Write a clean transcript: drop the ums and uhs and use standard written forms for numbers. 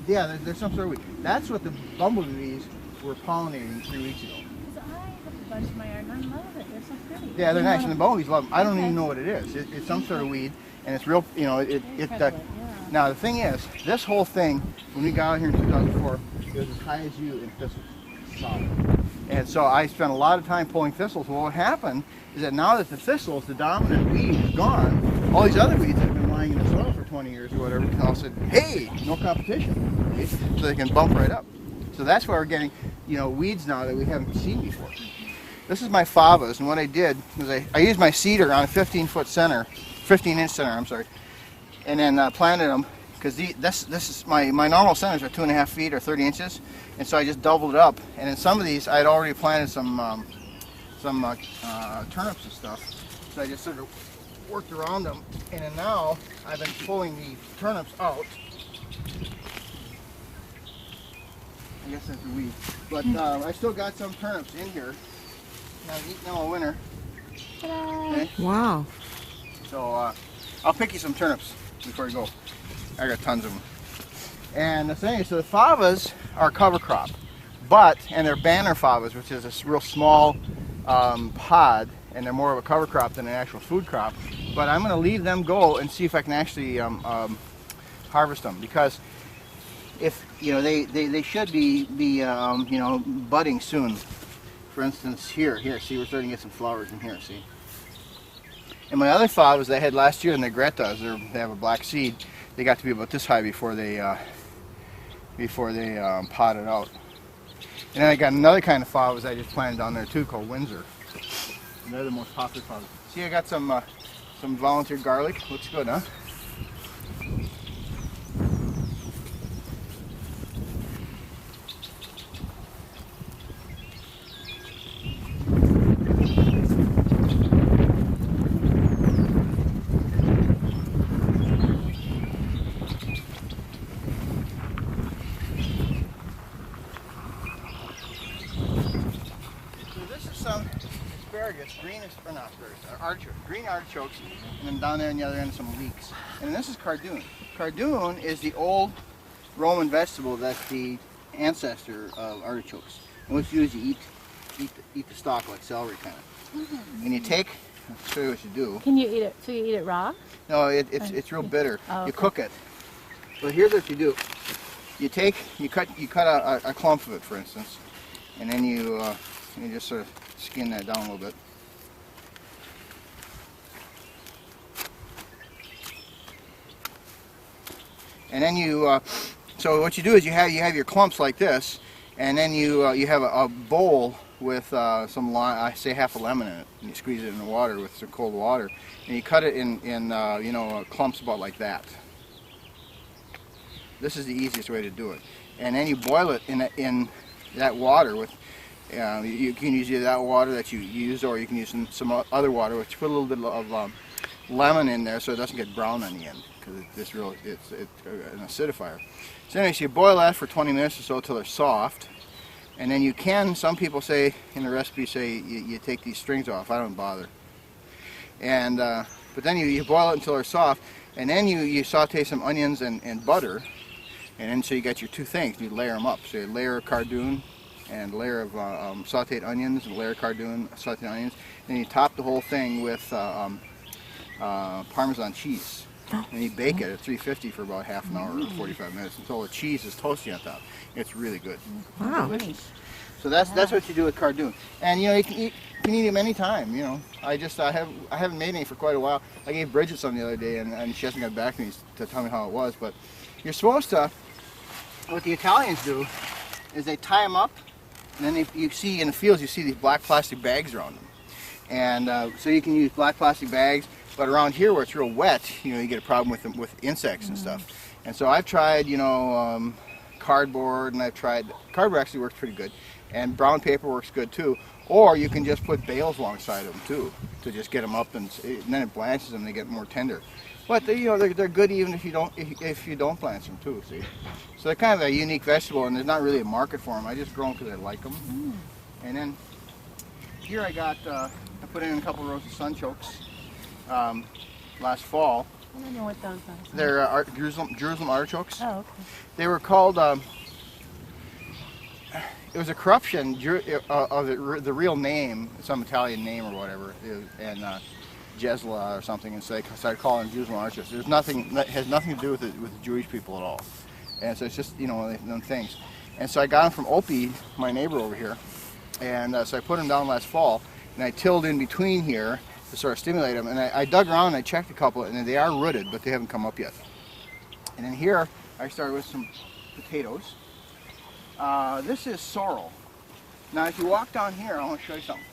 Yeah, there's some sort of weed. That's what the bumblebees were pollinating 3 weeks ago. Because I have a bunch in my yard and I love it. They're so pretty. Yeah, they're nice, and the bumblebees love them. I don't Okay. even know what it is. It's some sort of weed, and it's real. You know, Very prevalent, yeah. Now the thing is, this whole thing, when we got out here in 2004, it was as high as you in thistles, solid. And so I spent a lot of time pulling thistles. Well, what happened is that now that the thistles, the dominant weed, is gone, all these other weeds that have been lying in the soil for 20 years or whatever can all say, hey, no competition. Okay? So they can bump right up. So that's why we're getting, you know, weeds now that we haven't seen before. This is my favas, and what I did was I used my seeder on a 15-inch center, I'm sorry, and then planted them, because this is my normal centers are 2.5 feet or 30 inches, and so I just doubled it up. And in some of these, I had already planted some turnips and stuff, so I just sort of worked around them. And then now I've been pulling the turnips out. I guess that's a weed, but I still got some turnips in here. Now I'm eating them all winter. Okay? Wow. So I'll pick you some turnips before you go. I got tons of them. And the thing is, so the favas are cover crop, and they're banner favas, which is a real small pod, and they're more of a cover crop than an actual food crop. But I'm going to leave them go and see if I can actually harvest them, because if you know they should be you know, budding soon. For instance, here, see, we're starting to get some flowers in here, see. And my other favas I had last year in the Gretas, they have a black seed. They got to be about this high before they potted out. And then I got another kind of favas I just planted down there too, called Windsor. And they're the most popular favas. See, I got some volunteer garlic. Looks good, huh? Green artichokes, and then down there on the other end some leeks. And this is cardoon. Cardoon is the old Roman vegetable that's the ancestor of artichokes. And what you do is you eat the stalk like celery kind of. Mm-hmm. And you take, I'll show you what you do. Can you eat it? So you eat it raw? No, it's real bitter. Oh, okay. You cook it. But here's what you do. You cut a clump of it, for instance, and then you just sort of skin that down a little bit. And then so what you do is you have your clumps like this, and then you have a bowl with some lime, I say half a lemon in it, and you squeeze it in the water with some cold water, and you cut it in you know, clumps about like that. This is the easiest way to do it. And then you boil it in that water with. You can use either that water that you use, or you can use some other water, which put a little bit of lemon in there so it doesn't get brown on the end, because it's an acidifier. So anyways, you boil that for 20 minutes or so till they're soft, and then you can, some people say in the recipe, say you take these strings off. I don't bother. And but then you boil it until they're soft, and then you saute some onions and butter, and then so you got your two things. You layer them up. So you layer a cardoon and a layer of sauteed onions, and a layer of cardoon, sauteed onions. Then you top the whole thing with Parmesan cheese. And you bake it at 350 for about half an hour or 45 minutes until the cheese is toasty on top. It's really good. Wow. So that's what you do with cardoon. And you know, you can eat them anytime. You know, I haven't made any for quite a while. I gave Bridget some the other day, and she hasn't got back to me to tell me how it was. But you're supposed to. What the Italians do is they tie them up, and then you see in the fields, you see these black plastic bags around them. And so you can use black plastic bags, but around here where it's real wet, you know, you get a problem with insects and stuff. And so I've tried, you know, cardboard, and cardboard actually works pretty good, and brown paper works good too. Or you can just put bales alongside them too, to just get them up, and then it blanches them, they get more tender. But they, you know, they're good even if you don't blanch them too. See, so they're kind of a unique vegetable, and there's not really a market for them. I just grow them because I like them. And then here I put in a couple rows of sunchokes last fall, I don't know what those are. They're Jerusalem artichokes. Oh, okay. They were called. It was a corruption of the real name, some Italian name or whatever, and Jesla or something, and so they started calling them Jerusalem artichokes. There's nothing that has nothing to do with the Jewish people at all, and so it's just one of them things. And so I got them from Opie, my neighbor over here, and so I put them down last fall, and I tilled in between here to sort of stimulate them. And I dug around and I checked a couple, and they are rooted, but they haven't come up yet. And then here I started with some potatoes. This is sorrel. Now if you walk down here, I want to show you something.